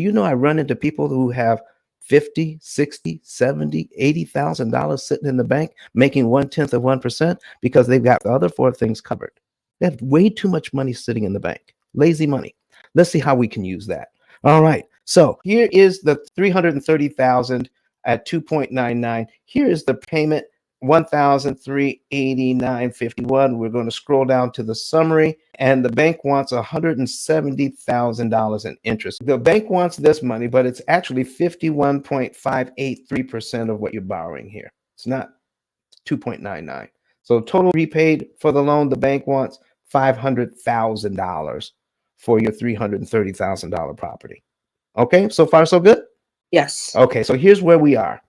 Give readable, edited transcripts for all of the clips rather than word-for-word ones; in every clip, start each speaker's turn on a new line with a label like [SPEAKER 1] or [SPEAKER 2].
[SPEAKER 1] you know I run into people who have 50, 60, 70, $80,000 sitting in the bank making 1/10 of 1% because they've got the other four things covered. They have way too much money sitting in the bank. Lazy money. Let's see how we can use that. All right. So here is the 330,000 at 2.99. Here is the payment, 1,389.51. We're going to scroll down to the summary, and the bank wants $170,000 in interest. The bank wants this money, but it's actually 51.583% of what you're borrowing here. It's not 2.99. So total repaid for the loan, the bank wants $500,000 for your $330,000 property. Okay, so far so good?
[SPEAKER 2] Yes.
[SPEAKER 1] Okay, so here's where we are.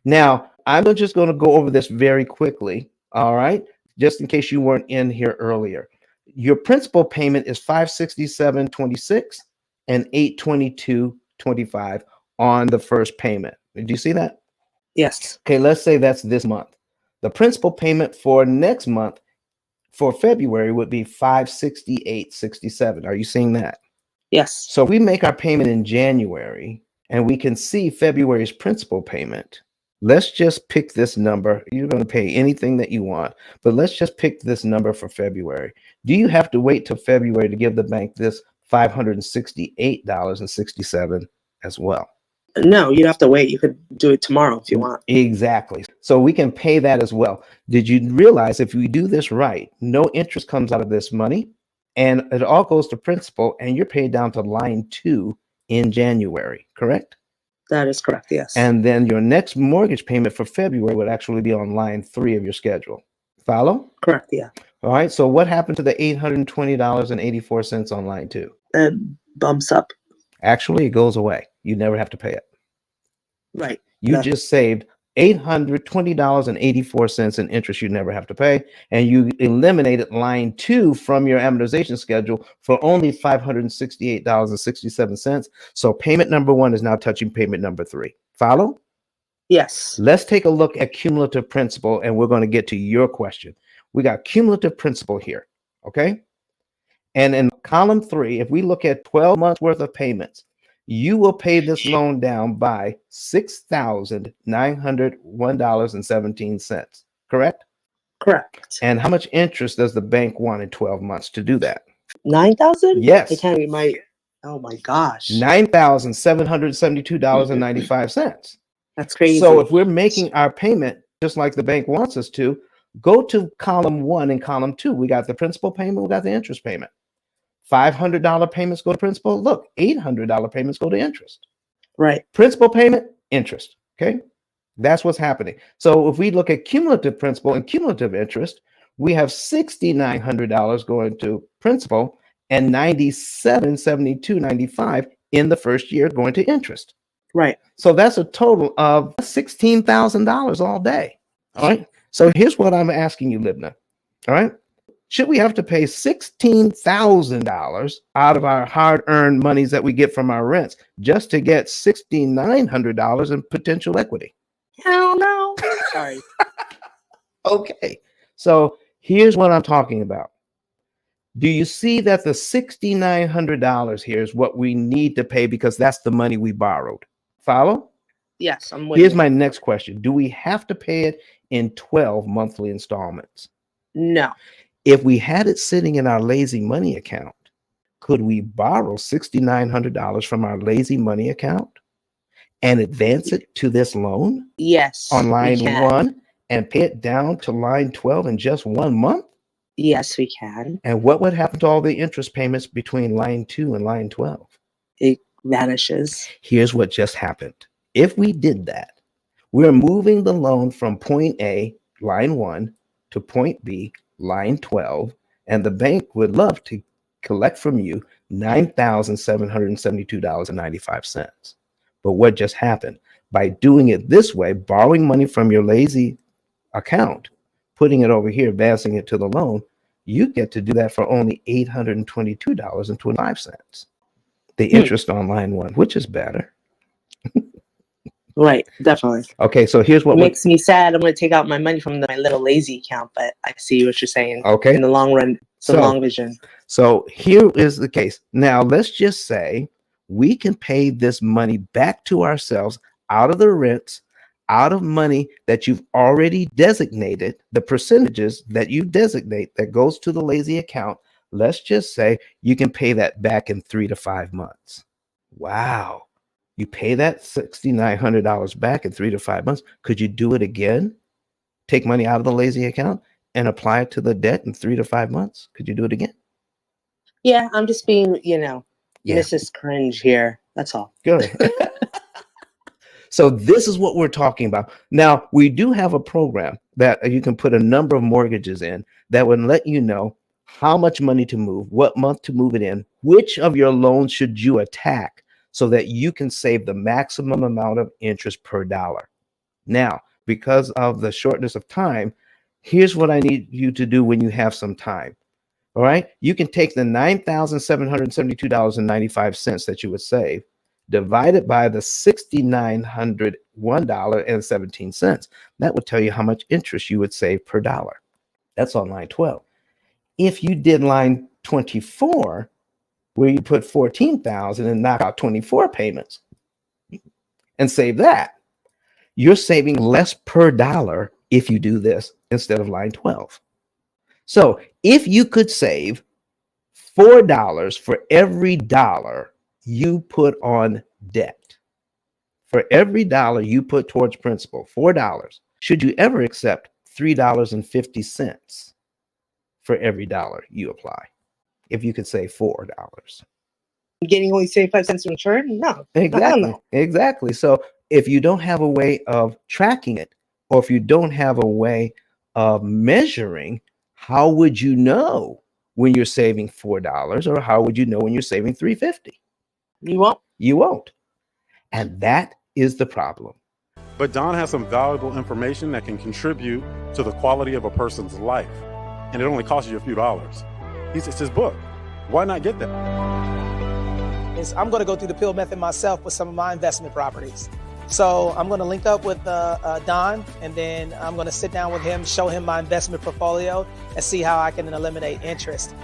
[SPEAKER 1] Now, I'm just going to go over this very quickly, all right? Just in case you weren't in here earlier. Your principal payment is $567.26 and $822.25 on the first payment. Did you see that?
[SPEAKER 2] Yes.
[SPEAKER 1] Okay, let's say that's this month. The principal payment for next month for February would be $568.67. Are you seeing that?
[SPEAKER 2] Yes.
[SPEAKER 1] So if we make our payment in January and we can see February's principal payment, let's just pick this number. You're going to pay anything that you want, but let's just pick this number for February. Do you have to wait till February to give the bank this $568.67 as well?
[SPEAKER 2] No, you don't have to wait. You could do it tomorrow if you want.
[SPEAKER 1] Exactly. So we can pay that as well. Did you realize if we do this right, no interest comes out of this money and it all goes to principal and you're paid down to line 2 in January, correct?
[SPEAKER 2] That is correct, yes.
[SPEAKER 1] And then your next mortgage payment for February would actually be on line 3 of your schedule. Follow?
[SPEAKER 2] Correct, yeah.
[SPEAKER 1] All right. So what happened to the $820.84 on line 2?
[SPEAKER 2] It bumps up.
[SPEAKER 1] Actually, it goes away. You never have to pay it.
[SPEAKER 2] Right.
[SPEAKER 1] You just saved $820.84 in interest you never have to pay, and you eliminated line 2 from your amortization schedule for only $568.67. So payment number 1 is now touching payment number 3. Follow?
[SPEAKER 2] Yes.
[SPEAKER 1] Let's take a look at cumulative principal, and we're going to get to your question. We got cumulative principal here, okay? And in column 3, if we look at 12 months worth of payments, you will pay this loan down by $6,901.17, correct?
[SPEAKER 2] Correct.
[SPEAKER 1] And how much interest does the bank want in 12 months to do that?
[SPEAKER 2] 9,000?
[SPEAKER 1] Yes.
[SPEAKER 2] I can't read my, oh my gosh.
[SPEAKER 1] $9,772.95.
[SPEAKER 2] That's crazy.
[SPEAKER 1] So if we're making our payment just like the bank wants us to, go to column 1 and column 2. We got the principal payment, we got the interest payment. $500 payments go to principal. Look, $800 payments go to interest.
[SPEAKER 2] Right.
[SPEAKER 1] Principal payment, interest. Okay. That's what's happening. So if we look at cumulative principal and cumulative interest, we have $6,900 going to principal and $97.72.95 in the first year going to interest.
[SPEAKER 2] Right.
[SPEAKER 1] So that's a total of $16,000 all day. All right. So here's what I'm asking you, Libna. All right. Should we have to pay $16,000 out of our hard-earned monies that we get from our rents just to get $6,900 in potential equity?
[SPEAKER 2] Hell no. Sorry.
[SPEAKER 1] Okay. So here's what I'm talking about. Do you see that the $6,900 here is what we need to pay because that's the money we borrowed? Follow?
[SPEAKER 2] Yes, I'm with
[SPEAKER 1] Here's
[SPEAKER 2] you.
[SPEAKER 1] my next question. Do we have to pay it in 12 monthly installments?
[SPEAKER 2] No.
[SPEAKER 1] If we had it sitting in our lazy money account, could we borrow $6,900 from our lazy money account and advance it to this loan?
[SPEAKER 2] Yes.
[SPEAKER 1] On line
[SPEAKER 2] we can.
[SPEAKER 1] 1 and pay it down to line 12 in just 1 month?
[SPEAKER 2] Yes, we can.
[SPEAKER 1] And what would happen to all the interest payments between line 2 and line 12?
[SPEAKER 2] It vanishes.
[SPEAKER 1] Here's what just happened. If we did that, we're moving the loan from point A, line 1, to point B, line 12, and the bank would love to collect from you $9,772.95. But what just happened? By doing it this way, borrowing money from your lazy account, putting it over here, advancing it to the loan, you get to do that for only $822.25. The interest on line 1, which is better.
[SPEAKER 2] Right, definitely.
[SPEAKER 1] Okay, so here's what
[SPEAKER 2] it makes me sad. I'm going to take out my money from my little lazy account, but I see what you're saying.
[SPEAKER 1] Okay.
[SPEAKER 2] In the long run, it's a long vision.
[SPEAKER 1] So here is the case. Now, let's just say we can pay this money back to ourselves out of the rents, out of money that you've already designated, the percentages that you designate that goes to the lazy account. Let's just say you can pay that back in 3 to 5 months. Wow. You pay that $6,900 back in 3 to 5 months. Could you do it again? Take money out of the lazy account and apply it to the debt in 3 to 5 months? Could you do it again?
[SPEAKER 2] Yeah, I'm just being,
[SPEAKER 1] Yeah.
[SPEAKER 2] Mrs. Cringe here. That's all.
[SPEAKER 1] Good. So this is what we're talking about. Now, we do have a program that you can put a number of mortgages in that would let you know how much money to move, what month to move it in, which of your loans should you attack so that you can save the maximum amount of interest per dollar. Now, because of the shortness of time, here's what I need you to do when you have some time. All right. You can take the $9,772.95 that you would save, divide it by the $6,901.17. That would tell you how much interest you would save per dollar. That's on line 12. If you did line 24, where you put 14,000 and knock out 24 payments and save that, you're saving less per dollar if you do this instead of line 12. So if you could save $4 for every dollar you put on debt, for every dollar you put towards principal, $4, should you ever accept $3.50 for every dollar you apply? If you could save $4.
[SPEAKER 2] Getting only 75 cents in return? No.
[SPEAKER 1] Exactly.
[SPEAKER 2] No.
[SPEAKER 1] Exactly. So if you don't have a way of tracking it, or if you don't have a way of measuring, how would you know when you're saving $4, or how would you know when you're saving $3.50?
[SPEAKER 2] You won't.
[SPEAKER 1] You won't. And that is the problem.
[SPEAKER 3] But Don has some valuable information that can contribute to the quality of a person's life. And it only costs you a few dollars. It's his book. Why not get that?
[SPEAKER 4] I'm going to go through the P.I.L.L method myself with some of my investment properties. So I'm going to link up with Don, and then I'm going to sit down with him, show him my investment portfolio, and see how I can eliminate interest.